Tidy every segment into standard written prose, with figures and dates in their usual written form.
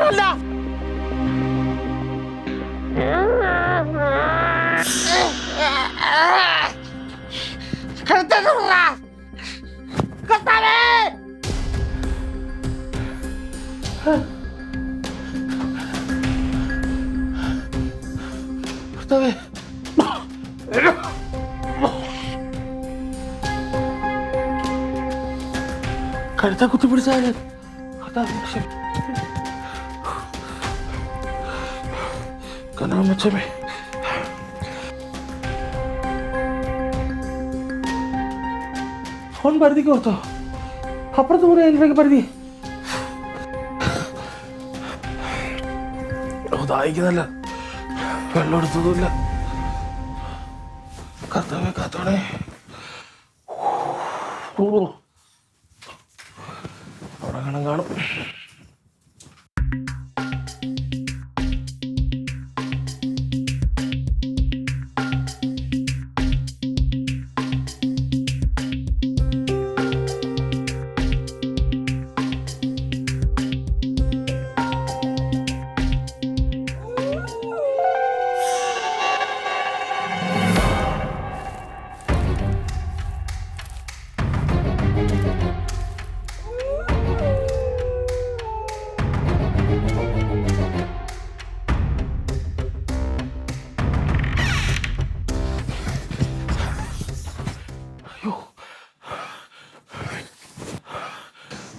മാത്രമല്ല കഴുത്ത കുത്തിപ്പിടിച്ചാല് കനാമച്ചമേ ഫോൺ പരിധിക്ക് ഓർത്തോ അപ്പുറത്ത് പോയി അതിലേക്ക് പരിധി ദാഹിക്കുന്നല്ല വെള്ളം എടുത്തതുമില്ല കർത്താവേ കാത്തോണേ അവിടെ കാണും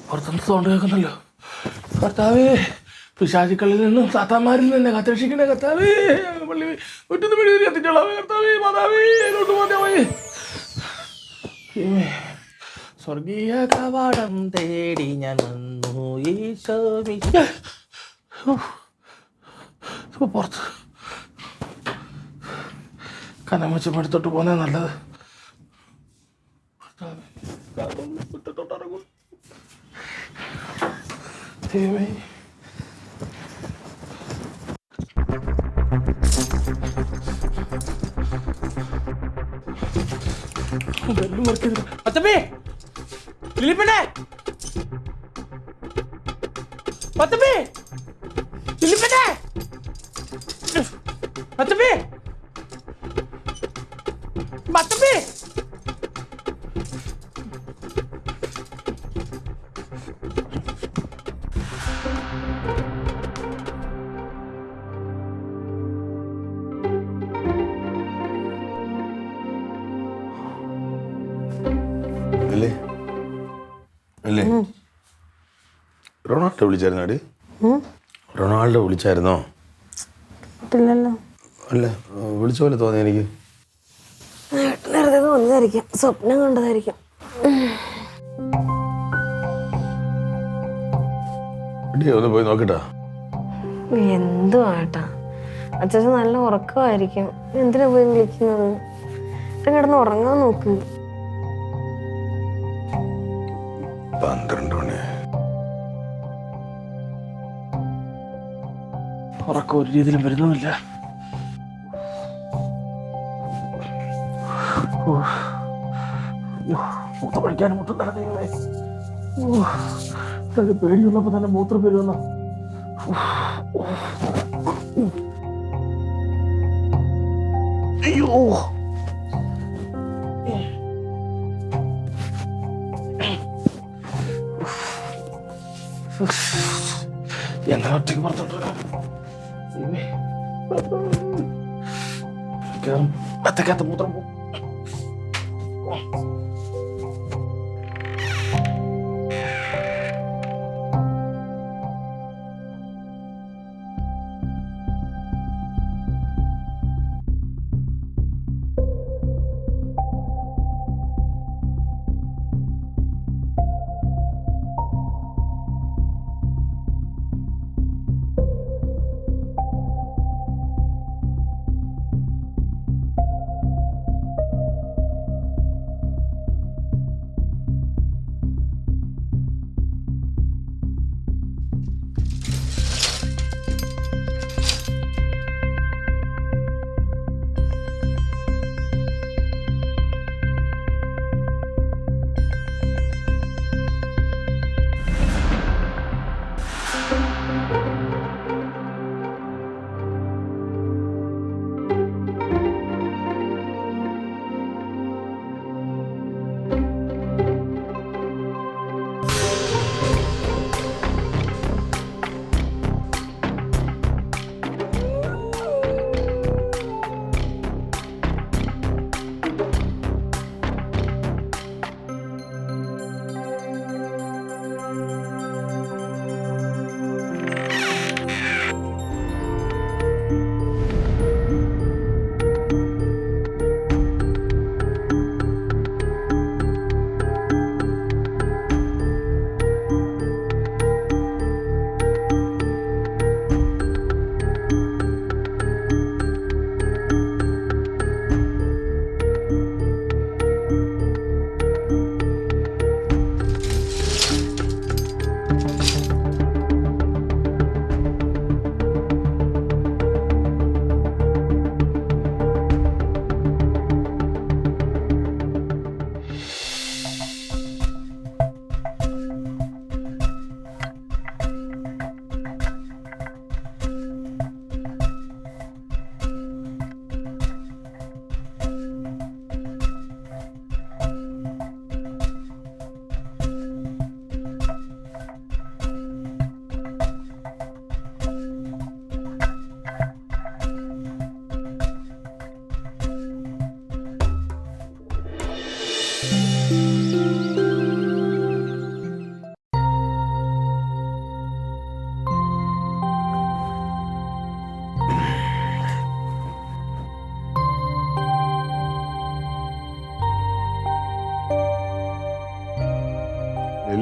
പുറത്തുനിന്ന് സൗണ്ട് കേൾക്കുന്നല്ലോ കർത്താവേ പിശാചുക്കളിൽ നിന്നും സാത്താന്മാരിൽ നിന്നെ കത്തരക്ഷിക്കണേ കർത്താവേ പള്ളി ഒറ്റ പിടി എത്തിച്ചോളാം കർത്താവേ മാതാവേ എന്നോട്ട് പോയി സ്വർഗീയ കവാടം തേടി ഞാൻ വന്നു ഈശോ പുറത്ത് കനമച്ചം എടുത്തോട്ട് പോകുന്നേ നല്ലത് മുറ്റത്തോട്ടിറങ്ങും ദൈവമേ ബെല്ലും മറക്കരുത് പത്തപ്പേ ലിലിപ്പനെ പത്തപ്പേ ലിലിപ്പനെ പത്തപ്പേ പത്തപ്പേ അല്ലേ റൊണാൾഡോ വിളിച്ചായിരുന്നോ? റൊണാൾഡോ വിളിച്ചായിരുന്നോ? അല്ല വിളിച്ച പോലെ തോന്നി എനിക്ക്. വെറുതെ തോന്നിയതായിരിക്കും, സ്വപ്നം കണ്ടതായിരിക്കും. ഒന്ന് പോയി നോക്കട്ടാ. എന്തുവാട്ടാ അച്ഛൻ നല്ല ഉറക്കമായിരിക്കും, എന്തിനാ പോയി വിളിക്കുന്നത്? കിടന്ന് ഉറങ്ങാൻ നോക്ക്. 12 മണി ഉറക്കം ഒരു രീതിയിലും വരുന്നുമില്ല. മൂത്രം കഴിക്കാനും മുട്ടും നടന്നേ പേടിയുള്ളപ്പോ തന്നെ മൂത്രം വരുമെന്ന. അയ്യോ എങ്ങനെ ഒറ്റയ്ക്ക് പുറത്തോട്ട് അത്തക്കകത്ത് മൂത്രം പോകും.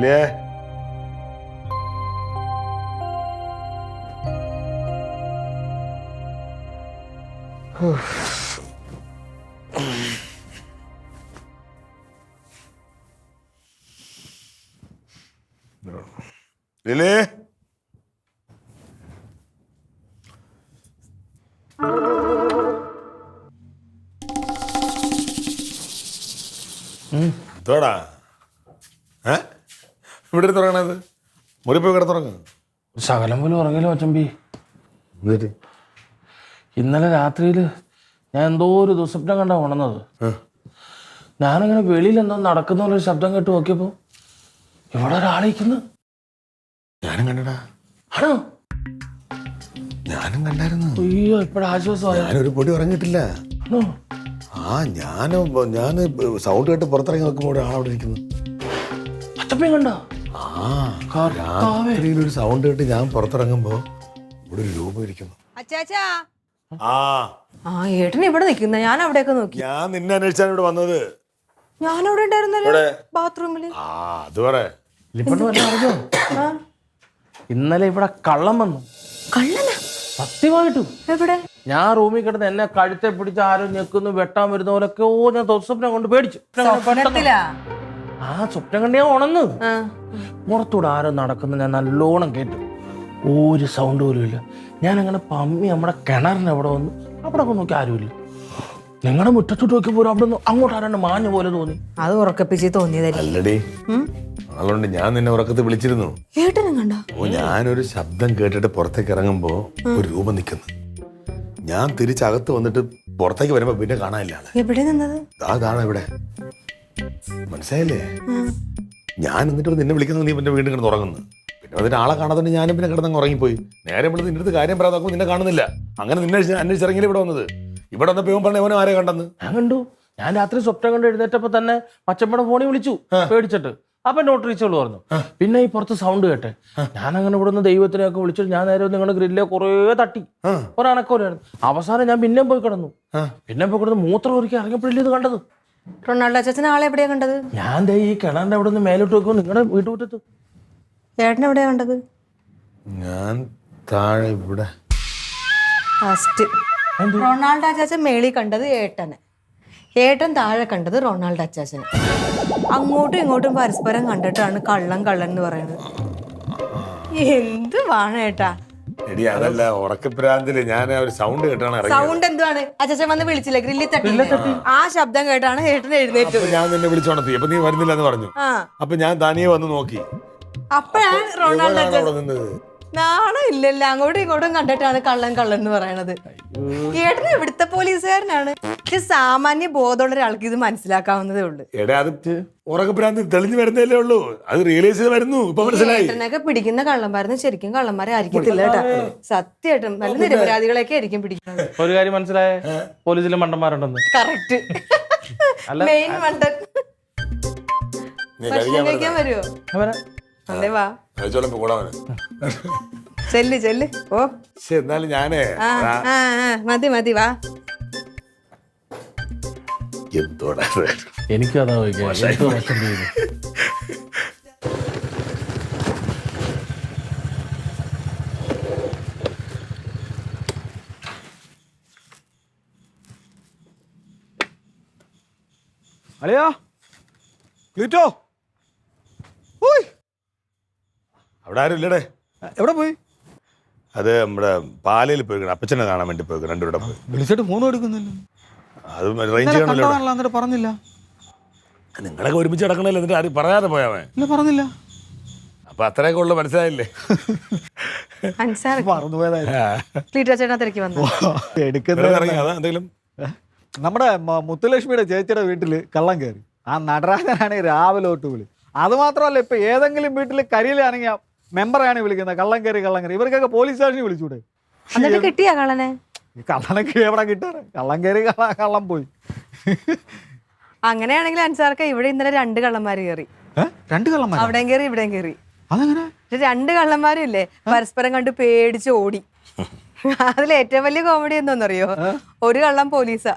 ഇല്ലേ? ലിലി? തോടാ ഇവിടെ തുറങ്ങണത്? മുറി പോയി കിടത്തുറങ്ങ. ശകലം പോലും ഉറങ്ങില്ല മച്ചമ്പി. എന്നിട്ട് ഇന്നലെ രാത്രിയിൽ ഞാൻ എന്തോ ഒരു ദുസ്വപ്നം കണ്ടാ ഉണർന്നത്. ഞാനങ്ങനെ വെളിയിൽ എന്തോ നടക്കുന്ന ഒരു ശബ്ദം കേട്ട് നോക്കിയപ്പോ ഇവിടെ ഒരാളിരിക്കുന്നു. ഞാനും കണ്ടടാ. ആണോ? ഞാനും കണ്ടായിരുന്നു. അയ്യോ, ഇപ്പഴ ആശ്വാസമായ. ഞാനൊരു പൊടി ഉറങ്ങിയിട്ടില്ല. ആണോ? ഞാൻ സൗണ്ട് കേട്ട് പുറത്തിറങ്ങി നോക്കുമ്പോൾ ആളവിടെ ഇരിക്കുന്നു. അച്ചപ്പയും കണ്ടോ? രാത്രിയിലൊരു സൗണ്ട് കേട്ട് ഞാൻ പുറത്തിറങ്ങുമ്പോ ഇവിടെ ഒരു രൂപം ഇരിക്കുന്നു. അച്ചാച്ചാ. ഏട്ടൻ ഇവിടെ നിൽക്കുന്ന, ഞാൻ അവിടെയൊക്കെ നോക്കി. ഞാൻ നിന്നെ അന്വേഷിച്ചാണ് ഇവിടെ വന്നത്. ഞാൻ അവിടെ ഉണ്ടായിരുന്നല്ലോ, ബാത്റൂമില്. അത് പറ. അറിഞ്ഞോ? ഇന്നലെ ഇവിടെ കള്ളം വന്നു. കള്ളനാ? സത്യമായിട്ടും. എവിടെ? ഞാൻ റൂമിൽ കിടന്ന് എന്നെ കഴുത്തെ പിടിച്ച് ആരും ഞെക്കുന്നു വെട്ടാൻ വരുന്ന പോലൊക്കെ ഞാൻ സ്വപ്നം കൊണ്ട് പേടിച്ചു. ആ സ്വപ്നം കണ്ട് ഞാൻ ഉണന്ന്. പുറത്തൂടെ ആരോ നടക്കുന്നു ഞാൻ നല്ലോണം കേട്ടു. ഒരു സൗണ്ട് പോലും ഇല്ല. ഞാൻ അങ്ങനെ പമ്മി നമ്മുടെ കിണറിന് എവിടെ വന്നു. അവിടെ നോക്കി ആരുമില്ല. നിങ്ങളുടെ മുറ്റത്തോട്ട് നോക്കിയപ്പോൾ അവിടെ നിന്ന് അങ്ങോട്ട് ആരാണ്ട് മാഞ്ഞ പോലെ തോന്നി. അത് ഉറക്കപ്പിച്ച് തോന്നിയതല്ലേ? അതുകൊണ്ട് ഞാൻ നിന്നെ ഉറക്കത്ത് വിളിച്ചിരുന്നു. ഏട്ടനും കണ്ടോ? ഞാനൊരു ശബ്ദം കേട്ടിട്ട് പുറത്തേക്ക് ഇറങ്ങുമ്പോ ഒരു രൂപം നിൽക്കുന്നു. ഞാൻ തിരിച്ചകത്ത് വന്നിട്ട് പുറത്തേക്ക് വരുമ്പോ പിന്നെ കാണാനില്ല. എവിടെ നിന്നത്? അതാണ് ഇവിടെ. മനസ്സിലായില്ലേ? ഞാൻ എന്നിട്ട് നിന്നെ വിളിക്കുന്നത് നീ പിന്നെ വീണ്ടും കിടന്ന് ഉറങ്ങുന്നു. പിന്നെ അതിന് ആളെ കാണാതെ ഞാനും പിന്നെ കിടന്നങ്ങ് ഉറങ്ങിപ്പോയി. നേരെ ഇവിടെ നിന്റെ അടുത്ത് കാര്യം പറയാതെ നോക്കുമ്പോൾ നിന്നെ കാണുന്നില്ല. അങ്ങനെ നിന്നെ അന്വേഷിച്ചിറങ്ങിയില്ല ഇവിടെ വന്നത്. ഇവിടെ വന്നപ്പോ ഇവൻ പറഞ്ഞ ഇവനെ ആരെ കണ്ടെന്ന് ഞാൻ കണ്ടു. ഞാൻ രാത്രി സ്വപ്നം കണ്ട് എഴുന്നേറ്റപ്പോ തന്നെ പച്ചമ്മയുടെ ഫോണിൽ വിളിച്ചു പേടിച്ചിട്ട്. അപ്പൊ നോട്ട് റീച്ചോള് പറഞ്ഞു. പിന്നെ ഈ പുറത്ത് സൗണ്ട് കേട്ടെ. ഞാൻ അങ്ങനെ ഇവിടെ നിന്ന് ദൈവത്തിനെയൊക്കെ വിളിച്ചിട്ട് ഞാൻ നേരെ നിങ്ങളുടെ ഗ്രില്ലെ കുറേ തട്ടി ഒരനക്കോലായിരുന്നു. അവസാനം ഞാൻ പിന്നെയും പോയി കിടന്നു. പിന്നെ പോയി കിടന്ന് മൂത്രം ഒരുക്കി ഇറങ്ങിയപ്പോഴല്ലേ ഇത് കണ്ടത്. റൊണാൾഡോ അച്ചാച്ചൻ ആളെ എവിടെയാ കണ്ടത്? ഞാൻ ദേ ഈ കിണറിന്റെ അവിടെ നിന്ന് മേലോട്ട് വെക്കുമ്പോൾ നിങ്ങളുടെ വീട്ടുമുറ്റത്ത്. ഏട്ടൻ എവിടെയാ കണ്ടത്? ഞാൻ താഴെ ഇവിടെ. ഫസ്റ്റ് റൊണാൾഡോ അച്ചാച്ചൻ മേളിൽ കണ്ടത് ഏട്ടനെ, ഏട്ടൻ താഴെ കണ്ടത് റൊണാൾഡോ അച്ചാച്ചനെ. അങ്ങോട്ടും ഇങ്ങോട്ടും പരസ്പരം കണ്ടിട്ടാണ് കള്ളൻ കള്ളൻ എന്ന് പറയുന്നത്. എന്ത് വേണേട്ടാ? എടി അതല്ല, ഉറക്കപ്രാന്തില് ഞാൻ ഒരു സൗണ്ട് കേട്ടാണ് ഇറങ്ങിയത്. സൗണ്ട് എന്തുവാണ്? അച്ചാച്ചൻ വന്ന് വിളിച്ചില്ല, ഗ്രില്ലിൽ തട്ടി. ആ ശബ്ദം കേട്ടാണ് ഏട്ടൻ എഴുന്നേറ്റത്. ഞാൻ നിന്നെ വിളിച്ചോണത്തി. അപ്പൊ നീ വരുന്നില്ല എന്ന് പറഞ്ഞു. അപ്പൊ ഞാൻ തനിയെ വന്ന് നോക്കി. അപ്പോഴാണ് റൊണാൾഡോ അച്ചാച്ചൻ. നിന്നത് നാണോ ഇല്ലല്ല, അങ്ങോട്ടും ഇങ്ങോട്ടും കണ്ടിട്ടാണ് കള്ളൻ കള്ളൻ എന്ന് പറയണത്. ഏട്ടൻ ഇവിടുത്തെ പോലീസുകാരനാണ്. പക്ഷെ സാമാന്യ ബോധമുള്ള ഒരാൾക്ക് ഇത് മനസ്സിലാക്കാവുന്നതേ ഉള്ളൂ. എടാ അത് ഉറക്കപ്രാന്തി തെളിഞ്ഞു വരുന്നല്ലേ ഉള്ളൂ. അത് റിയലൈസ് ചെയ്ത് വരുന്നു. ഇപ്പൊ മനസ്സിലായി. ഏട്ടനൊക്കെ പിടിക്കുന്ന കള്ളന്മാരൊന്നും ശരിക്കും കള്ളന്മാരെ ആയിരിക്കത്തില്ല കേട്ടാ. സത്യമായിട്ടും നല്ല നിരപരാധികളെയൊക്കെ ആയിരിക്കും പിടിക്കുന്നത്. ഒരു കാര്യം മനസ്സിലായ പോലീസിലെ മണ്ടന്മാരുണ്ടെന്ന്. കറക്റ്റ്. മെയിൻ മണ്ടൻ. ഭക്ഷണം കഴിക്കാൻ വരുമോ? അല്ലേ വാ. ചെല്ല് ചെല്ല്. ഓ എന്നാലും ഞാനേ മതി മതി വാ. എന്തോടാ എനിക്കും അതാ അളിയാ ക്ലീറ്റോ. അവിടെ ആരും ഇല്ലടേ. എവിടെ പോയി? അത് നമ്മുടെ പാലയിൽ പോയി അപ്പച്ചനെ കാണാൻ വേണ്ടി പോയി. രണ്ടുപേരുടെ പോയി. വിളിച്ചിട്ട് ഫോണും എടുക്കുന്നില്ല. അത് റേഞ്ച് ചെയ്യണല്ലോ. എന്നിട്ട് പറഞ്ഞില്ല. നിങ്ങളൊക്കെ ഒരുമിച്ച് കിടക്കണല്ലോ. എന്നിട്ട് ആരും പറയാതെ പോയാവേ. ഇല്ല പറഞ്ഞില്ല. അപ്പൊ അത്രയൊക്കെ ഉള്ളു. മനസ്സിലായില്ലേ? എന്തെങ്കിലും നമ്മുടെ മുത്തുലക്ഷ്മിയുടെ ചേച്ചിയുടെ വീട്ടില് കള്ളം കയറി. ആ നടരാജനാണെങ്കിൽ രാവിലെ തൊട്ട് വിളി. അത് മാത്രമല്ല, ഇപ്പൊ ഏതെങ്കിലും വീട്ടിൽ കരിയിലാണെങ്കിൽ മെമ്പറാണ് വിളിക്കുന്നത് കള്ളം കയറി കള്ളം കയറി. ഇവർക്കൊക്കെ പോലീസ് സ്റ്റേഷനിൽ വിളിച്ചൂടെ? കിട്ടിയാ കള്ളനെ? കള്ളനൊക്കെ എവിടെ കിട്ടാറ്? കള്ളം കയറി കള്ളം പോയി. അങ്ങനെയാണെങ്കിൽ അൻസാർക്ക് ഇവിടെ ഇന്നലെ 2 കള്ളന്മാര് കയറി. 2 കള്ളന്മാർ? അവിടെയും കയറി ഇവിടെയും കയറി. അതെങ്ങനെ? 2 കള്ളന്മാരും ഇല്ലേ പരസ്പരം കണ്ട് പേടിച്ച് ഓടി. അതിൽ ഏറ്റവും വലിയ കോമഡി എന്താണെന്നറിയോ? ഒരു കള്ളൻ പോലീസാ.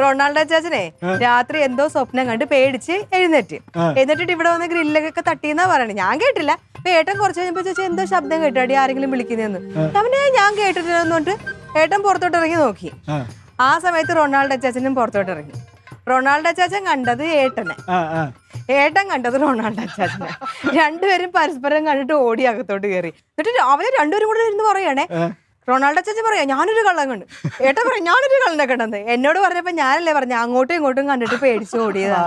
റൊണാൾഡോ അച്ചാച്ചനെ രാത്രി എന്തോ സ്വപ്നം കണ്ട് പേടിച്ച് എഴുന്നേറ്റ് എന്നിട്ട് ഇവിടെ വന്ന് ഗ്രില്ലൊക്കെ തട്ടിയെന്നാ പറയണേ. ഞാൻ കേട്ടില്ല. അപ്പൊ ഏട്ടൻ കുറച്ച് കഴിഞ്ഞപ്പോ ചോദിച്ചാൽ എന്തോ ശബ്ദം കേട്ടാടി ആരെങ്കിലും വിളിക്കുന്നതെന്ന്. അവനെ ഞാൻ കേട്ടിട്ടില്ലെന്നോട്ട് ഏട്ടൻ പുറത്തോട്ട് ഇറങ്ങി നോക്കി. ആ സമയത്ത് റൊണാൾഡോ അച്ചാച്ചനും പുറത്തോട്ട് ഇറങ്ങി. റൊണാൾഡോ അച്ചാച്ചൻ കണ്ടത് ഏട്ടനെ, ഏട്ടൻ കണ്ടത് റൊണാൾഡോ അച്ചാച്ചനെ. രണ്ടുപേരും പരസ്പരം കണ്ടിട്ട് ഓടി അകത്തോട്ട് കയറി. എന്നിട്ട് അവര് രണ്ടുപേരും കൂടെ ഇരുന്ന് പറയണേ, റൊണാൾഡോ അച്ചാച്ചൻ പറയാ ഞാനൊരു കള്ളം കണ്ടു, ഏട്ടൻ പറയാം ഞാനൊരു കള്ളനെ കണ്ടത്. എന്നോട് പറഞ്ഞപ്പോ ഞാനല്ലേ പറഞ്ഞ അങ്ങോട്ടും ഇങ്ങോട്ടും കണ്ടിട്ട് പേടിച്ചു ഓടിയതാ.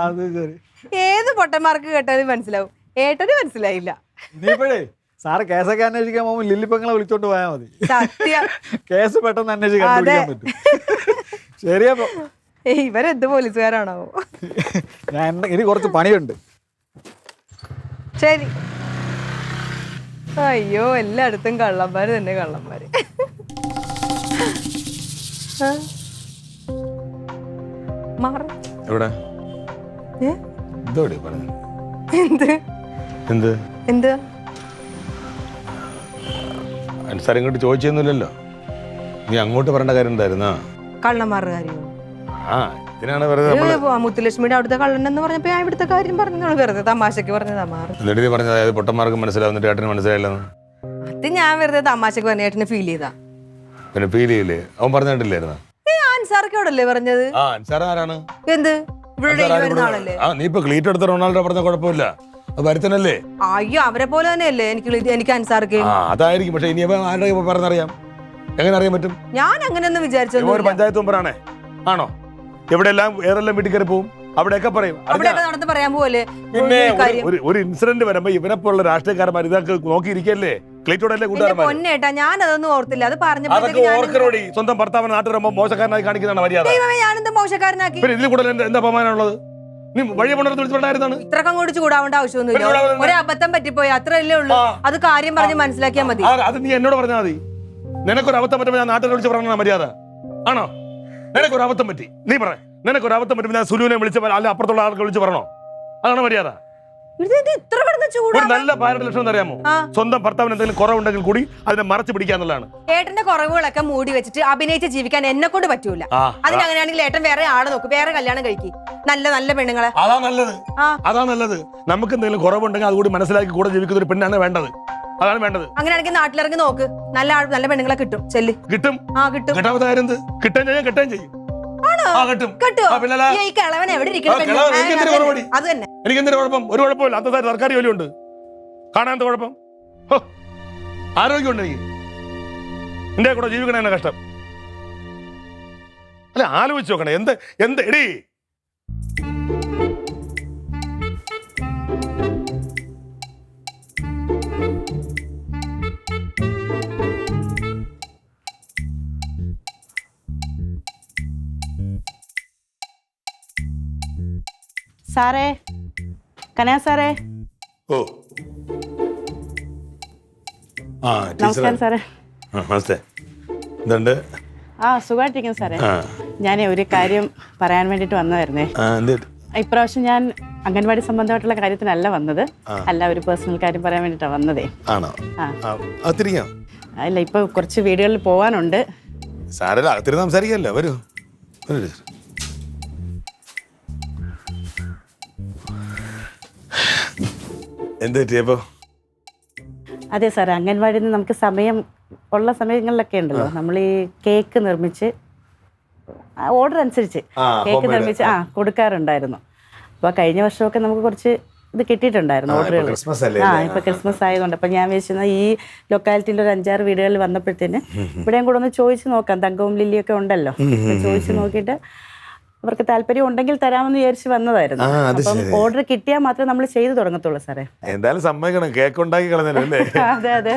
ഏത് പൊട്ടന്മാർക്ക് കേട്ടാലും മനസ്സിലാവും, ഏട്ടന് മനസ്സിലായില്ല. സാറ് കേസൊക്കെ അന്വേഷിക്കാൻ പോകുമ്പോൾ ലില്ലിപ്പങ്ങളെ വിളിച്ചോണ്ട് പോയാൽ മതി. സത്യം കേസ് പെട്ടെന്ന് അന്വേഷിക്കാൻ പറ്റും. ശരിയപ്പോ ഇവരെന്ത് പോലീസുകാരാണോ? ഞാൻ ഇനി കുറച്ച് പണിയുണ്ട്. ശരി. അയ്യോ എല്ലായിടത്തും കള്ളന്മാര് തന്നെ കള്ളന്മാര്. എവിടെ എന്ത് എന്ത് എന്ത് അനുസാരം ഇങ്ങോട്ട് ചോദിച്ചൊന്നുമില്ലല്ലോ. നീ അങ്ങോട്ട് പറയേണ്ട കാര്യം എന്തായിരുന്നാ? കള്ളന്മാരുടെ കാര്യം. ആ ഇതിനാണ് വെറുതെ മുത്തുലക്ഷ്മിയുടെ അവിടുത്തെ കള്ളനെന്ന് പറഞ്ഞപ്പോ ഞാൻ ഇവിടുത്തെ കാര്യം പറഞ്ഞു. വെറുതെ തമാശക്ക് പറഞ്ഞതാ. എന്നിട്ട് നീ പറഞ്ഞത് അതായത് പൊട്ടന്മാർക്ക് മനസ്സിലാവുന്നിട്ട് ഏട്ടന് മനസ്സിലായില്ലെന്ന്. അത് ഞാൻ വെറുതെ തമാശക്ക് പറഞ്ഞ ഏട്ടന് ഫീൽ ചെയ്താ. പിന്നെ ഫീൽ ചെയ്യില്ലേ? അവൻ പറഞ്ഞിട്ടില്ലായിരുന്ന അൻസാർക്കോടല്ലേ പറഞ്ഞത്? അൻസാർ ആരാണ്? എന്ത് ഇവിടെ വരുന്ന ആളല്ലേ? നീ ഇപ്പൊ ക്ലീറ്റ് എടുത്ത റൊണാൾഡോ പറഞ്ഞ കുഴപ്പമില്ല, അത് വരുത്തനല്ലേ? അയ്യോ അവരെ പോലെ തന്നെയല്ലേ എനിക്ക് അൻസാർക്ക്. അതായിരിക്കും. പക്ഷെ ഇനി ആരുടെ പറഞ്ഞറിയാം? എങ്ങനെ അറിയാൻ പറ്റും? ഞാൻ അങ്ങനെയൊന്നും വിചാരിച്ചു. ഒരു പഞ്ചായത്ത് മെമ്പറാണേ ആണോ? എവിടെയെല്ലാം ഏറെല്ലാം വീട്ടിൽ കയറി പോവും, അവിടെയൊക്കെ പറയും. നടന്ന് പറയാൻ പോലെ. പിന്നെ ഒരു ഇൻസിഡന്റ് വരുമ്പോ ഇവരെപ്പോലുള്ള രാഷ്ട്രീയക്കാരന്മാർ ഇതൊക്കെ നോക്കിയിരിക്കല്ലേ? ക്ലീറ്റോടല്ലേ കൂട്ടുകാരന്മാർ? പൊന്നേട്ടാ ഞാൻ അതൊന്നും ഓർത്തില്ല. അത് അതൊക്കെ ഓർക്കരോടി. സ്വന്തം ഭർത്താവിനെ നാട്ടിൽ വരുമ്പോ മോശക്കാരനായി കാണിക്കുന്നതാണ് മര്യാദ. ഞാനെന്താ മോശക്കാരനാക്കി? പിന്നെ ഇതിൽ കൂടുതൽ എന്താ അപമാനമുള്ളത്? നീ വഴി പണ്ടത്ത് വിളിച്ചിട്ടുണ്ടായിരുന്നാണ്. ഇത്രക്കം കൂടി ചൂടാവേണ്ട ആവശ്യമൊന്നുമില്ല. ഒരു അബദ്ധം പറ്റിപ്പോയി, അത്രയല്ലേ ഉള്ളൂ. അത് കാര്യം പറഞ്ഞ് മനസ്സിലാക്കിയാൽ മതി. അത് നീ എന്നോട് പറഞ്ഞാൽ മതി. നിനക്കൊരു അബദ്ധം പറ്റുമ്പോ ഞാൻ നാട്ടിൽ വിളിച്ച് പറഞ്ഞ മര്യാദ ആണോ? നിനക്കൊരു അബദ്ധം പറ്റി, നീ പറ. നിനക്കൊരു അബദ്ധം പറ്റുമ്പോ ഞാൻ സുലുവിനെ വിളിച്ച അല്ല അപ്പുറത്തുള്ള ആൾക്ക് വിളിച്ച് പറഞ്ഞോ? അതാണ് മര്യാദ. ഒരു നല്ല ഭാര്യയുടെ ലക്ഷണം അറിയാമോ? സ്വന്തം ഭർത്താവിന് എന്തെങ്കിലും കുറവുണ്ടെങ്കിൽ കൂടി അതിനെ മറച്ചു പിടിക്കാന്നുള്ളതാണ്. ഏട്ടന്റെ കുറവുകളൊക്കെ മൂടി വെച്ചിട്ട് അഭിനയിച്ച് ജീവിക്കാൻ എന്നെ കൊണ്ട് പറ്റൂല. അതിനങ്ങനെയാണെങ്കിൽ ഏട്ടൻ വേറെ ആളെ നോക്കും, വേറെ കല്യാണം കഴിക്കും. നല്ല നല്ല പെണ്ണുങ്ങളെ. അതാ നല്ലത്, അതാ നല്ലത്. നമുക്ക് എന്തെങ്കിലും കുറവുണ്ടെങ്കിൽ അതുകൂടി മനസ്സിലാക്കി കൂടെ ജീവിക്കുന്ന ഒരു പെണ്ണാണ് വേണ്ടത്. അതാണ് വേണ്ടത്. അങ്ങനെയാണെങ്കിൽ നാട്ടിലിറങ്ങി നോക്ക്, നല്ല നല്ല പെണ്ണുങ്ങളെ കിട്ടും. ചെല്ല്. കിട്ടും. കിട്ടും. കിട്ടാത്ത കാര്യം എന്ത്? കിട്ടാൻ ചെയ്യും. എനിക്ക് എന്തൊരു കുഴപ്പം? ഒരു കുഴപ്പമില്ല. അന്നത്തെ സർക്കാർ ജോലിയുണ്ട്, കാണാൻ കുഴപ്പം. ആരോഗ്യമുണ്ട് എനിക്ക്. എന്റെ കൂടെ ജീവിക്കണ എന്നെ കഷ്ടം അല്ല. ആലോചിച്ച് നോക്കണേ. എന്ത് എടീ സാറേ, കനയാ സാറേ. ഓ നമസ്കാരം സാറേ. നമസ്തേ. എന്തുണ്ട്? സുഖമായിട്ടിരിക്കുന്നു സാറേ. ഞാൻ ഒരു കാര്യം പറയാൻ വേണ്ടിട്ട് വന്നതായിരുന്നേ. ഇപ്രാവശ്യം ഞാൻ അംഗൻവാടി സംബന്ധമായിട്ടുള്ള കാര്യത്തിനല്ല വന്നത്, അല്ല ഒരു പേഴ്സണൽ കാര്യം പറയാൻ വേണ്ടിട്ടാ വന്നതേ. അല്ല, ഇപ്പൊ കുറച്ച് വീടുകളിൽ പോവാനുണ്ട്. സംസാരിക്കല്ലോ, വരൂ. അതെ സാറേ, അംഗൻവാടിയിൽ നിന്ന് നമുക്ക് സമയം ഉള്ള സമയങ്ങളിലൊക്കെ ഉണ്ടല്ലോ, നമ്മൾ ഈ കേക്ക് നിർമ്മിച്ച് ഓർഡർ അനുസരിച്ച് കേക്ക് നിർമ്മിച്ച് കൊടുക്കാറുണ്ടായിരുന്നു. അപ്പോൾ കഴിഞ്ഞ വർഷമൊക്കെ നമുക്ക് കുറച്ച് ഇത് കിട്ടിയിട്ടുണ്ടായിരുന്നു ഓർഡറുകൾ. ഇപ്പൊ ക്രിസ്മസ് ആയതുകൊണ്ട് അപ്പൊ ഞാൻ വിചാരിച്ചത് ഈ ലൊക്കാലിറ്റിയിൽ ഒരു 5-6 വീടുകളിൽ വന്നപ്പോഴത്തേന് ഇവിടെയും കൂടെ ഒന്ന് ചോദിച്ചു നോക്കാം. തങ്കവും ലില്ലിയൊക്കെ ഉണ്ടല്ലോ, ചോദിച്ചു നോക്കിയിട്ട് അവർക്ക് താല്പര്യം ഉണ്ടെങ്കിൽ തരാമെന്ന് വിചാരിച്ച് വന്നതായിരുന്നു. അപ്പം ഓർഡർ കിട്ടിയാൽ മാത്രമേ നമ്മൾ ചെയ്തു തുടങ്ങത്തുള്ളൂ സാറേ. എന്തായാലും സമ്മതിക്കണം, കേക്ക് ഉണ്ടാക്കി കളഞ്ഞല്ലോ അല്ലേ?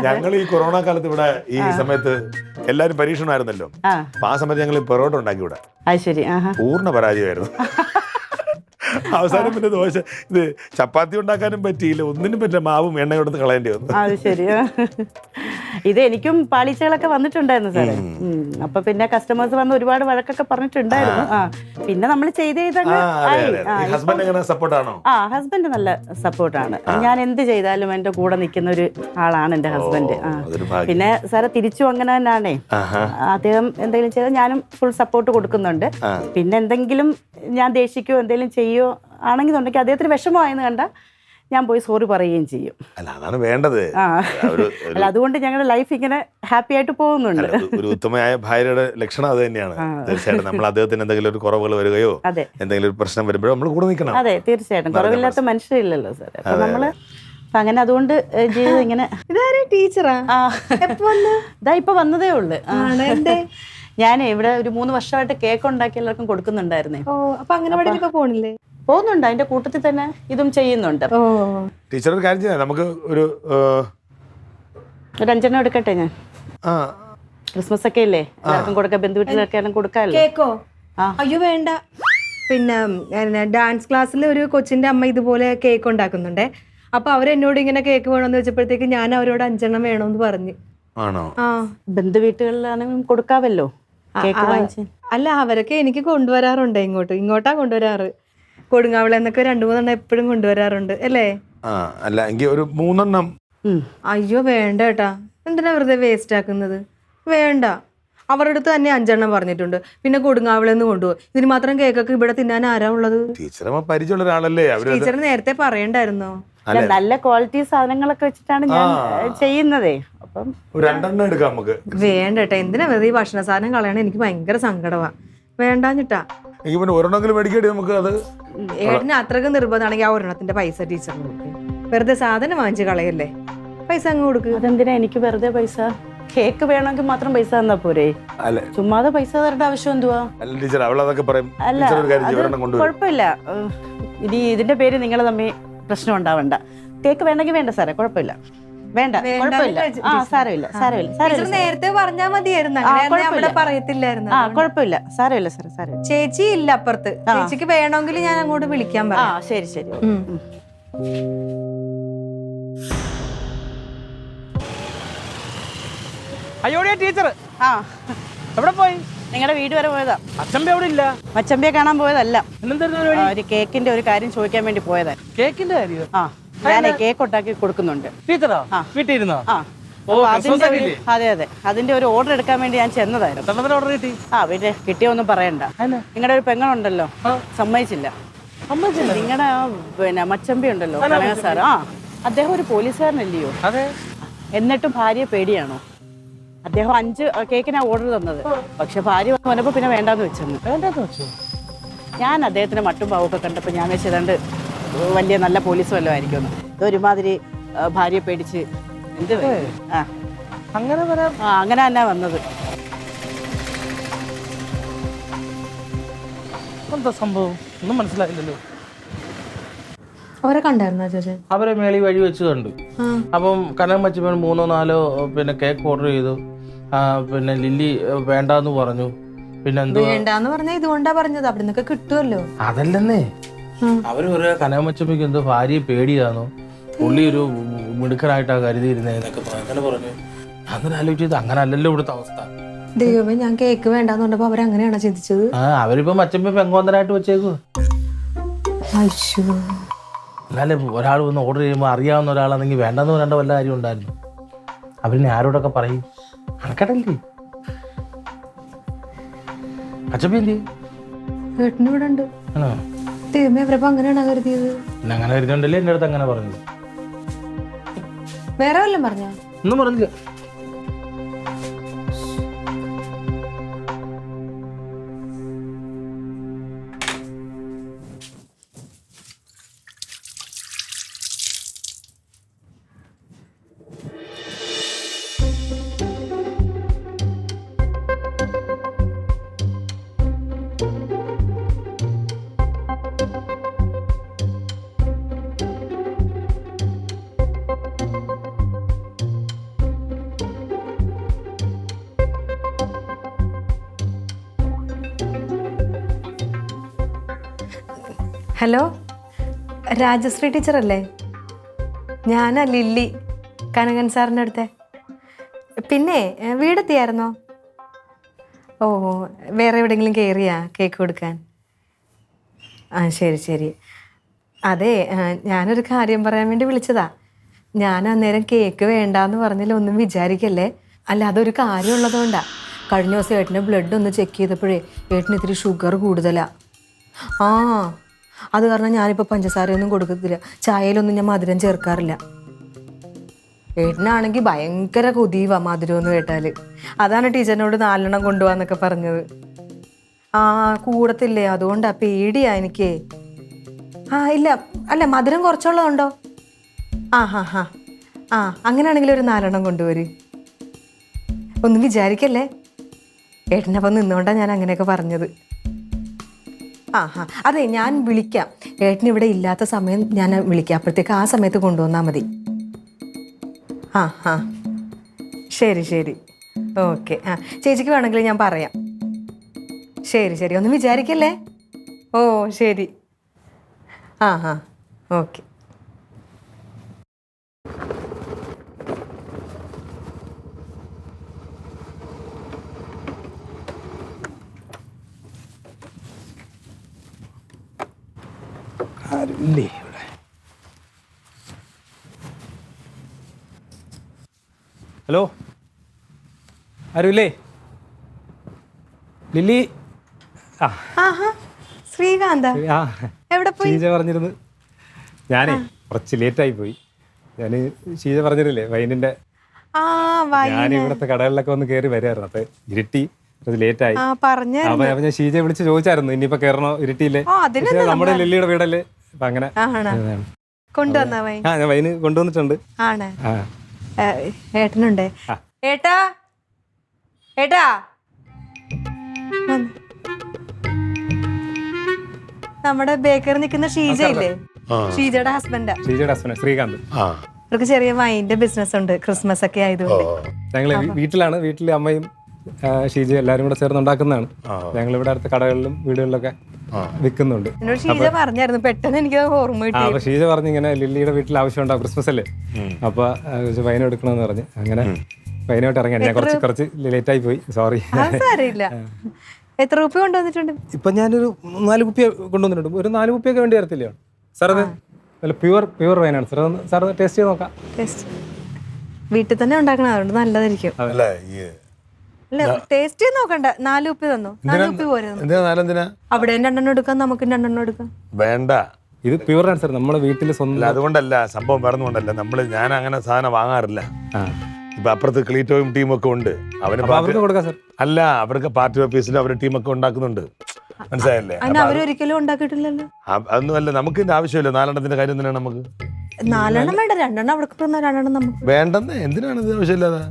ഞങ്ങൾ ഈ കൊറോണ കാലത്ത് ഇവിടെ ഈ സമയത്ത് എല്ലാരും പരീക്ഷണമായിരുന്നല്ലോ. ആ സമയത്ത് ഞങ്ങൾ പൊറോട്ട ഉണ്ടാക്കി ഇവിടെ. അത് ശരി. പൂർണ്ണ പരാജയമായിരുന്നു. അവസാനം പിന്നെ ദോശ ഇത് ചപ്പാത്തി ഉണ്ടാക്കാനും പറ്റിയില്ല, ഒന്നിനും പറ്റില്ല, മാവും എണ്ണ കൊടുത്ത് കളയേണ്ടി വന്നു. അത് ശരിയാ. ഇത് എനിക്കും പാളിച്ചകളൊക്കെ വന്നിട്ടുണ്ടായിരുന്നു സാറേ. അപ്പൊ പിന്നെ കസ്റ്റമേഴ്സ് വന്ന് ഒരുപാട് വഴക്കൊക്കെ പറഞ്ഞിട്ടുണ്ടായിരുന്നു. പിന്നെ നമ്മൾ ചെയ്ത് ഹസ്ബൻഡ് എങ്ങനെ സപ്പോർട്ടാണോ? ഹസ്ബൻഡ് നല്ല സപ്പോർട്ടാണ്. ഞാൻ എന്ത് ചെയ്താലും എന്റെ കൂടെ നിൽക്കുന്ന ഒരു ആളാണ് എന്റെ ഹസ്ബൻഡ്. പിന്നെ സാറെ തിരിച്ചു അങ്ങനെ തന്നെയാണേ. അദ്ദേഹം എന്തെങ്കിലും ചെയ്താൽ ഞാനും ഫുൾ സപ്പോർട്ട് കൊടുക്കുന്നുണ്ട്. പിന്നെ എന്തെങ്കിലും ഞാൻ ദേഷിക്കോ എന്തെങ്കിലും ചെയ്യോ ആണെന്നുണ്ടെങ്കിൽ അദ്ദേഹത്തിന് വിഷമമായെന്ന് കണ്ട ഞാൻ പോയി സോറി പറയുകയും ചെയ്യും. അല്ല, അതാണ് വേണ്ടത്. അല്ല, അതുകൊണ്ട് ഞങ്ങളുടെ ലൈഫ് ഇങ്ങനെ ഹാപ്പി ആയിട്ട് പോകുന്നുണ്ട്. ഒരു ഉത്തമയായ ഭാര്യയുടെ ലക്ഷണം അത് തന്നെയാണ്. തീർച്ചയായിട്ടും നമ്മൾ അദ്ദേഹത്തിന് എന്തെങ്കിലും ഒരു കുറവുകൾ വരികയോ എന്തെങ്കിലും ഒരു പ്രശ്നം വരുമ്പോഴോ നമ്മൾ കൂടെ നിൽക്കണം. അതെ, തീർച്ചയായിട്ടും. കുറവില്ലാത്ത മനുഷ്യരില്ലല്ലോ സാർ. അപ്പൊ നമ്മള് അങ്ങനെ അതുകൊണ്ട് ജീവിതം ഇങ്ങനെ. ഇതാരെ ടീച്ചറാ? ഇതാ ഇപ്പൊ വന്നതേ ഉള്ളു. ഞാൻ ഇവിടെ ഒരു 3 വർഷമായിട്ട് കേക്ക് ഉണ്ടാക്കി എല്ലാവർക്കും കൊടുക്കുന്നുണ്ടായിരുന്നേ. അപ്പൊ അംഗനവാടിയിൽ ഇപ്പൊ പോണില്ലേ? പോകുന്നുണ്ട്. അതിന്റെ കൂട്ടത്തിൽ തന്നെ ഇതും ചെയ്യുന്നുണ്ട്. ടീച്ചർ ഒരു കാര്യം ചെയ്യാം, നമുക്ക് ഒരു 5 എടുക്കട്ടെ ഞാൻ. ക്രിസ്മസ് ഒക്കെ ഇല്ലേ, എല്ലാവർക്കും കൊടുക്കാം, ബന്ധുവീട്ടിലൊക്കെ കൊടുക്കാമല്ലോ. കേക്കോ? അയ്യോ വേണ്ട. പിന്നെ ഡാൻസ് ക്ലാസ്സിൽ ഒരു കൊച്ചിന്റെ അമ്മ ഇതുപോലെ കേക്ക് ഉണ്ടാക്കുന്നുണ്ടേ. അപ്പൊ അവരെന്നോട് ഇങ്ങനെ കേക്ക് വേണമെന്ന് വെച്ചപ്പോഴത്തേക്ക് ഞാൻ അവരോട് 5 വേണമെന്ന് പറഞ്ഞു. ആണോ? ബന്ധുവീട്ടുകളിലാണെങ്കിലും കൊടുക്കാവല്ലോ കേക്ക് വാങ്ങിച്ച്. അല്ല, അവരൊക്കെ എനിക്ക് കൊണ്ടുവരാറുണ്ട്. ഇങ്ങോട്ടാ കൊണ്ടുവരാറ്. കൊടുങ്ങാവിളെന്നൊക്കെ 2-3 എപ്പോഴും കൊണ്ടുവരാറുണ്ട് അല്ലേ? അല്ല, എങ്കിൽ ഒരു 3. അയ്യോ വേണ്ട ഏട്ടാ, എന്തിനാ വെറുതെ വേസ്റ്റ് ആക്കുന്നത്? വേണ്ട. അവരുടെ അടുത്ത് തന്നെ 5 പറഞ്ഞിട്ടുണ്ട്. പിന്നെ കൊടുങ്ങാവിളെന്ന് കൊണ്ടുപോകും. ഇതിന് മാത്രം കേക്കൊക്കെ ഇവിടെ തിന്നാൻ ആരാ ഉള്ളത്? പരിചയമുള്ള ഒരാളല്ലേ. ടീച്ചർ നേരത്തെ പറയണ്ടായിരുന്നോ? നല്ല ക്വാളിറ്റി സാധനങ്ങളൊക്കെ വെച്ചിട്ടാണ് ഞാൻ ചെയ്യുന്നതേ. അപ്പം 2 എടുക്കാം നമുക്ക്. വേണ്ട ഏട്ടാ, എന്തിനാ വെറുതെ ഈ ഭക്ഷണ സാധനം കളയണ? എനിക്ക് ഭയങ്കര സങ്കടമാ. വേണ്ടാഞ്ഞിട്ടാ. നമുക്ക് അത് ഏട്ടന് അത്രക്ക് നിർബന്ധമാണെങ്കിൽ ആ ഒരെണ്ണത്തിന്റെ പൈസ ടീച്ചറിന് കൊടുക്കും. വെറുതെ സാധനം വാങ്ങിച്ച് കളയല്ലേ, പൈസ അങ്ങ് കൊടുക്കുക. അതെന്തിനാ എനിക്ക് വെറുതെ പൈസ? കേക്ക് വേണമെങ്കിൽ മാത്രം പൈസ തന്നാ പോരെ, ചുമ്മാതെ പൈസ തരേണ്ട ആവശ്യം എന്തുവാ? അല്ല, കുഴപ്പമില്ല. ഇനി ഇതിന്റെ പേര് നിങ്ങൾ തമ്മിൽ പ്രശ്നം ഉണ്ടാവണ്ട. കേക്ക് വേണമെങ്കിൽ വേണ്ട സാറേ, കുഴപ്പമില്ല. വേണ്ട, കുഴപ്പമില്ല. സാരമില്ല, സാരമില്ല, സാരമില്ല. നേരത്തെ പറഞ്ഞാ മതിയായിരുന്നു, പറയത്തില്ലായിരുന്നു. കുഴപ്പമില്ല, സാരമില്ല സാറേ, സാരമില്ല. ചേച്ചി ഇല്ല അപ്പുറത്ത്. ചേച്ചിക്ക് വേണമെങ്കിൽ ഞാൻ അങ്ങോട്ട് വിളിക്കാൻ പറയാം. ശരി ശരി. അയ്യോടിയ ടീച്ചർ എവിടെ പോയി? നിങ്ങളുടെ വീട് വരെ പോയതാ. അച്ചമ്പ അവിടെ ഇല്ല. മച്ചമ്പിയെ കാണാൻ പോയതല്ല, എന്തെന്തായിരുന്നു? ഒരു കേക്കിന്റെ ഒരു കാര്യം ചോദിക്കാൻ വേണ്ടി പോയതാ. കേക്കിന്റെ കാര്യം? ഞാൻ കേക്ക് ഉണ്ടാക്കി കൊടുക്കുന്നുണ്ട്. ടീച്ചറാ വീട്ടിൽ ഇരുന്നോ? അതെ അതെ, അതിന്റെ ഒരു ഓർഡർ എടുക്കാൻ വേണ്ടി ഞാൻ ചെന്നതായിരുന്നു. ഓർഡർ കിട്ടി? പിന്നെ കിട്ടിയൊന്നും പറയണ്ട. നിങ്ങളുടെ ഒരു പെങ്ങളുണ്ടല്ലോ, സമ്മതിച്ചില്ല. നിങ്ങളുടെ പിന്നെ മച്ചമ്പി ഉണ്ടല്ലോ, കനക സാർ, അദ്ദേഹം ഒരു പോലീസുകാരനല്ലയോ? അതെ. എന്നിട്ടും ഭാര്യയെ പേടിയാണോ? അദ്ദേഹം 5 കേക്കിനാ ഓർഡർ തന്നത്. പക്ഷെ ഭാര്യ വന്നപ്പോ പിന്നെ വേണ്ടാന്ന് വെച്ചു. ഞാൻ അദ്ദേഹത്തിന് മട്ടും പാവൊക്കെ കണ്ടപ്പോ ഞാൻ വെച്ചതാണ്ട് വലിയ നല്ല പോലീസ് വല്ലതും ആയിരിക്കുമെന്ന്. ഇതൊരുമാതിരി ഭാര്യയെ പേടിച്ച് എന്ത് അങ്ങനെ തന്നെ വന്നത്. എന്താ സംഭവം ഒന്നും മനസ്സിലായില്ലല്ലോ. അവരെ കണ്ടായിരുന്നോ ചേച്ചി? അവരെ മേളി വഴി വെച്ച് കണ്ടു. അപ്പം കനകം മച്ചപ്പൻ 3-4 പിന്നെ കേക്ക് ഓർഡർ ചെയ്തു. പിന്നെ ലില്ലി വേണ്ടാന്ന് പറഞ്ഞു. പിന്നെ വേണ്ടാന്ന് പറഞ്ഞ ഇതുകൊണ്ടാ പറഞ്ഞത്, അവിടെ നിന്നൊക്കെ കിട്ടുമല്ലോ. അതല്ലെന്നേ, അവര് പറയാ കനകം മച്ചമ്മയ്ക്ക് എന്തോ ഭാര്യയെ പേടിയാന്നോ, പുള്ളി ഒരു മിടുക്കനായിട്ടാ കരുതിയിരുന്നേന്നൊക്കെ അങ്ങനെ പറഞ്ഞു. അങ്ങനെ ആലോചിച്ചത് അങ്ങനെ അല്ലല്ലോ ഇവിടുത്തെ അവസ്ഥ. ദൈവമേ, ഞാൻ കേക്ക് വേണ്ടാന്ന് പറഞ്ഞപ്പോ അവരങ്ങനെയാണോ ചിന്തിച്ചത്? അവരിപ്പോ മച്ചമ്മ പെങ്കോന്തരായിട്ട് വെച്ചേക്കു. എന്നാലും ഒരാൾ വന്ന് ഓർഡർ ചെയ്യുമ്പോൾ അറിയാവുന്ന ഒരാളാണെങ്കിൽ വേണ്ടെന്ന് പറയേണ്ട വല്ല കാര്യം ഉണ്ടായിരുന്നു. അവരിനെ ആരോടൊക്കെ പറയും? കണക്കടല്ലേ അച്ചപ്പ എന്ത് ഇവിടെ ഉണ്ട്. ദൈവമേ, അവരപ്പോ അങ്ങനെയാണോ കരുതിയത്? അങ്ങനെ കരുതുണ്ടല്ലേ എന്റെ അടുത്ത് അങ്ങനെ പറഞ്ഞത്. വേറെ വല്ലതും പറഞ്ഞോ? ഒന്നും പറഞ്ഞില്ല. ഹലോ, രാജശ്രീ ടീച്ചറല്ലേ? ഞാനാ ലില്ലി, കനകൻ സാറിൻ്റെ അടുത്തെ. പിന്നെ വീടെത്തിയായിരുന്നോ? ഓ, വേറെ എവിടെയെങ്കിലും കയറിയാ കേക്ക് കൊടുക്കാൻ? ആ, ശരി ശരി. അതെ, ഞാനൊരു കാര്യം പറയാൻ വേണ്ടി വിളിച്ചതാ. ഞാൻ അന്നേരം കേക്ക് വേണ്ടാന്ന് പറഞ്ഞില്ല, ഒന്നും വിചാരിക്കല്ലേ. അല്ല, അതൊരു കാര്യമുള്ളതുകൊണ്ടാ. കഴിഞ്ഞ ദിവസം ഏട്ടൻ്റെ ബ്ലഡ് ഒന്ന് ചെക്ക് ചെയ്തപ്പോഴേ ഏട്ടന് ഇത്തിരി ഷുഗർ കൂടുതലാ. ആ, അത് കാരണം ഞാനിപ്പോൾ പഞ്ചസാരയൊന്നും കൊടുക്കത്തില്ല, ചായയിലൊന്നും ഞാൻ മധുരം ചേർക്കാറില്ല. ഏട്ടനാണെങ്കിൽ ഭയങ്കര കൊതിയുവാ മധുരമെന്ന് കേട്ടാൽ. അതാണ് ടീച്ചറിനോട് 4 എണ്ണം കൊണ്ടുപോകാന്നൊക്കെ പറഞ്ഞത്. ആ, കൂടത്തില്ലേ, അതുകൊണ്ടാ പേടിയാ എനിക്ക്. ആ ഇല്ല, അല്ല മധുരം കുറച്ചുള്ളതുണ്ടോ? ആ ഹാ ഹാ, ആ അങ്ങനെയാണെങ്കിൽ ഒരു 4 എണ്ണം കൊണ്ടുവരും. ഒന്നും വിചാരിക്കല്ലേ. ഏട്ടനപ്പം നിന്നുകൊണ്ടാണ് ഞാൻ അങ്ങനെയൊക്കെ പറഞ്ഞത്. ആ ഹാ, അതെ, ഞാൻ വിളിക്കാം. ഏട്ടൻ ഇവിടെ ഇല്ലാത്ത സമയം ഞാൻ വിളിക്കാം, അപ്പോഴത്തേക്ക് ആ സമയത്ത് കൊണ്ടുവന്നാൽ മതി. ആ ആ, ശരി ശരി, ഓക്കെ. ആ, ചേച്ചിക്ക് വേണമെങ്കിൽ ഞാൻ പറയാം. ശരി ശരി, ഒന്നും വിചാരിക്കല്ലേ. ഓ ശരി. ആ ആ, ഓക്കെ. ആരുമില്ലേ ഇവിടെ? ഹലോ, ആരുമില്ലേ? ലില്ലി. ആഹാ, ശ്രീകാന്ത ആ, എവിടെ പോയി? ഷീജ പറഞ്ഞിരുന്നു. ഞാനേ കുറച്ച് ലേറ്റായി പോയി. ഞാൻ ഷീജ പറഞ്ഞിരുന്നില്ലേ വൈനിന്റെ, ആ, ഞാൻ ഇവിടുത്തെ കടകളിലൊക്കെ വന്ന് കയറി വരായിരുന്നു. അപ്പൊ ഇരുട്ടി ലേറ്റായി. അപ്പൊ ഞാൻ ഷീജയെ വിളിച്ച് ചോദിച്ചായിരുന്നു ഇനിയിപ്പോ കയറണോ ഇരുട്ടിയില്ലേ. പക്ഷേ നമ്മുടെ ലില്ലിയുടെ വീടല്ലേ, അപ്പൊ അങ്ങനെ കൊണ്ടുവന്നാ വൈൻ? ആ, ഞാൻ വൈന് കൊണ്ടുവന്നിട്ടുണ്ട്. ആണ്. ഏട്ടനുണ്ടേ? ഏട്ടാ, ഏട്ടാ, നമ്മുടെ ബേക്കറി നിൽക്കുന്ന ഷീജ ഇല്ലേ? ഷീജയുടെ ഹസ്ബൻഡാ. ഷീജയുടെ ഹസ്ബൻഡ് ശ്രീകാന്ത്. അവർക്ക് ചെറിയ വൈൻ്റെ ബിസിനസ് ഉണ്ട്, ക്രിസ്മസ് ഒക്കെ ആയതുകൊണ്ട്. ഞങ്ങള് വീട്ടിലാണ്, വീട്ടിലെ അമ്മയും ഷീജ എല്ലാരും കൂടെ ചേർന്ന് ഉണ്ടാക്കുന്നതാണ്. ഞങ്ങൾ ഇവിടെ അടുത്ത കടകളിലും വീടുകളിലൊക്കെ വിൽക്കുന്നുണ്ട്. എന്നോട് ഷീജ പറഞ്ഞായിരുന്നു, പെട്ടെന്ന് എനിക്ക് ഓർമ്മ കിട്ടി. അപ്പൊ ഷീജ പറഞ്ഞു ഇങ്ങനെ ലില്ലിയുടെ വീട്ടിൽ ആവശ്യമുണ്ടാവും, ക്രിസ്മസ് അല്ലേ, അപ്പൊ വൈൻ എടുക്കണമെന്ന് പറഞ്ഞു. അങ്ങനെ വൈനായിട്ട് ഇറങ്ങിയാണ്. ഞാൻ കുറച്ച് ലേറ്റായി പോയി, സോറി. സാരമില്ല. എത്ര കുപ്പി കൊണ്ടുവന്നിട്ടുണ്ട്? ഇപ്പൊ ഞാനൊരു 4 കുപ്പി കൊണ്ടുവന്നിട്ടുണ്ട്. ഒരു 4 കുപ്പിയൊക്കെ വേണ്ടി വരത്തില്ല സാർ? അത് നല്ല പ്യുവർ വൈനാണ് സാർ. സാർ ടേസ്റ്റ് ചെയ്ത് നോക്കാം. വീട്ടിൽ തന്നെ ഉണ്ടാക്കണം, അതുകൊണ്ട് നല്ലതായിരിക്കും. അല്ല, അല്ല, ടേസ്റ്റ് ചെയ്ത് നോക്കണ്ട. 4 കുപ്പി തന്നോ? 4 കുപ്പി പോരെ? അവിടെ 2 എണ്ണം എടുക്കാം, നമുക്ക് 2 എണ്ണം എടുക്കാം. വേണ്ട, ഇത് പ്യുവറാണ് സാർ, നമ്മുടെ വീട്ടിൽ സ്വന്തം. അതുകൊണ്ടല്ല സംഭവം, വേറൊന്നുകൊണ്ടല്ല. ഞാൻ അങ്ങനെ സാധനം വാങ്ങാറില്ല. ഇപ്പൊ അപ്പുറത്ത് ക്ലീറ്റോയും ടീമും ഒക്കെ ഉണ്ട്. അവർക്ക് കൊടുക്കാം സാർ. അല്ല, അവർക്ക് പാർട്ടി ഓഫീസിൽ അവരുടെ ടീമൊക്കെ ഉണ്ടാക്കുന്നുണ്ട്, മനസ്സിലായല്ലേ? അവരൊരിക്കലും ഉണ്ടാക്കിയിട്ടില്ലല്ലോ. അതൊന്നുമല്ല, നമുക്ക് ഇതിന്റെ ആവശ്യമില്ല. 4 എണ്ണത്തിന്റെ കാര്യം തന്നെയാണ് നമുക്ക്. 4 എണ്ണം വേണ്ട, 2 എണ്ണം അവിടെ 2 എണ്ണം നമുക്ക് വേണ്ടെന്ന്. എന്തിനാണ് ഇത് ആവശ്യമില്ലാതെ?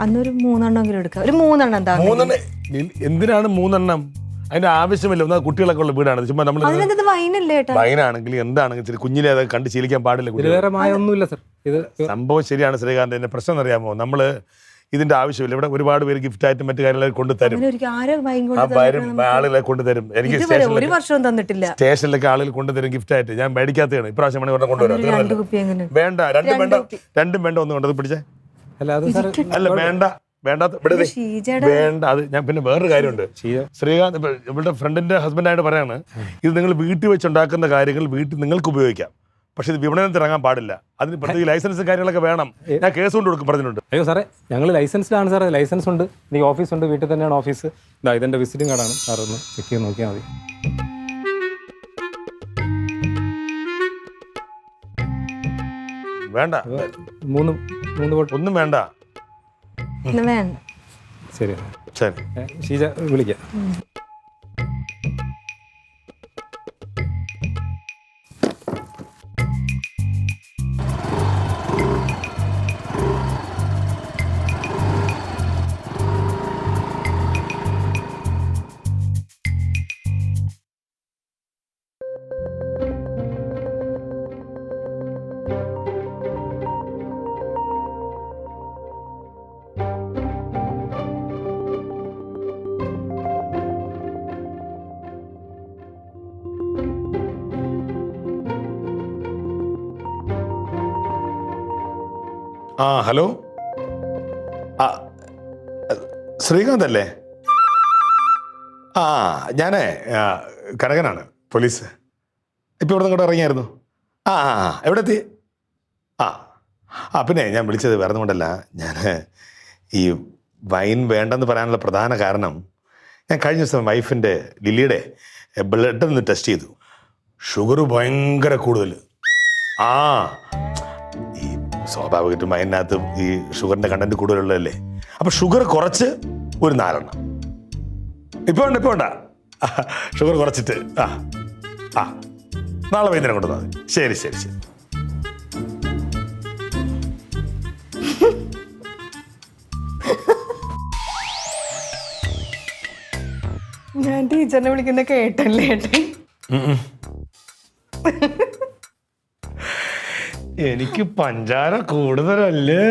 അന്നൊരു 3 എണ്ണമെങ്കിലും എടുക്കാം. ഒരു 3 എണ്ണം എന്താ? 3 എണ്ണം എന്തിനാണ്? 3 എണ്ണം അതിന്റെ ആവശ്യമില്ല. ഒന്നാ കുട്ടികളൊക്കെ ഉള്ള വീടാണ്. ചുമ്മാ നമ്മൾ വൈനാണെങ്കിൽ എന്താണെങ്കിൽ ശരി, കുഞ്ഞിലെ അതൊക്കെ കണ്ട് ശീലിക്കാൻ പാടില്ല. സംഭവം ശരിയാണ് ശ്രീകാന്ത്. എന്റെ പ്രശ്നം അറിയാമോ, നമ്മള് ഇതിന്റെ ആവശ്യമില്ല. ഇവിടെ ഒരുപാട് പേര് ഗിഫ്റ്റ് ആയിട്ട് മറ്റു കാര്യങ്ങളൊക്കെ കൊണ്ടുതരും, ആളുകളെ കൊണ്ടുതരും. എനിക്ക് സ്റ്റേഷനിലൊക്കെ ആളുകൾ കൊണ്ടുതരും ഗിഫ്റ്റ് ആയിട്ട്. ഞാൻ മേടിക്കാത്തതാണ്. ഇപ്രാവശ്യം കൊണ്ടുവരാം. വേണ്ട, രണ്ടും വേണ്ട, ഒന്ന് കൊണ്ടത് പിടിച്ചേ. അല്ല, വേണ്ട, വേണ്ട. അത് ഞാൻ പിന്നെ വേറൊരു കാര്യമുണ്ട്. ശ്രീകാന്ത് ഇവളുടെ ഫ്രണ്ടിന്റെ ഹസ്ബൻഡായിട്ട് പറയാണ്, ഇത് നിങ്ങൾ വീട്ടിൽ വെച്ചുണ്ടാക്കുന്ന കാര്യങ്ങൾ വീട്ടിൽ നിങ്ങൾക്ക് ഉപയോഗിക്കാം, പക്ഷെ ഇത് വിപണനത്തിൽ ഇറങ്ങാൻ പാടില്ല. അതിന് പ്രത്യേക ലൈസൻസും കാര്യങ്ങളൊക്കെ വേണം. ഞാൻ കേസ് കൊണ്ട് കൊടുക്കും പറഞ്ഞിട്ടുണ്ട്. അയ്യോ സാറേ, ഞങ്ങൾ ലൈസൻസിലാണ് സാറേ. ലൈസൻസ് ഉണ്ട്, എനിക്ക് ഓഫീസ് ഉണ്ട്, വീട്ടിൽ തന്നെയാണ് ഓഫീസ്. ഇതെന്റെ വിസിറ്റിംഗ് കാർഡാണ് സാർ, ഒന്ന് ചെക്ക് ചെയ്ത് നോക്കിയാൽ മതി. വേണ്ട, 3 ബോട്ടിൽ ഒന്നും വേണ്ട. വേണ്ട. ശരി ശരി, ഷീജ വിളിക്കാം. ആ ഹലോ, ആ ശ്രീകാന്ത് അല്ലേ? ആ ഞാനേ കനകനാണ്, പോലീസ്. ഇപ്പോൾ ഇവിടെ ഇങ്ങോട്ട് ഇറങ്ങിയായിരുന്നു. ആ ആ എവിടെ എത്തി? ആ പിന്നെ ഞാൻ വിളിച്ചത് വേറെ കൊണ്ടല്ല. ഞാൻ ഈ വൈൻ വേണ്ടെന്ന് പറയാനുള്ള പ്രധാന കാരണം, ഞാൻ കഴിഞ്ഞ ദിവസം വൈഫിൻ്റെ ലില്ലിയുടെ ബ്ലഡ് ഒന്ന് ടെസ്റ്റ് ചെയ്തു. ഷുഗർ ഭയങ്കര കൂടുതൽ. ആ ഈ സ്വാഭാവികമായിട്ടും വൈനകത്ത് ഈ ഷുഗറിൻ്റെ കണ്ടന്റ് കൂടുതലുള്ളതല്ലേ. അപ്പം ഷുഗർ കുറച്ച് ഒരു 4 എണ്ണം. ഇപ്പോൾ വേണ്ട ഷുഗർ കുറച്ചിട്ട് ആ നാളെ വൈകുന്നേരം കൊണ്ടുവന്നാൽ മതി. ശരി ശരി ശരി. ഞാൻ ടീച്ചറിനെ വിളിക്കുന്ന കേട്ടല്ലേ ഏട്ടൻ? എനിക്ക് പഞ്ചാര കൂടുതലല്ലേ.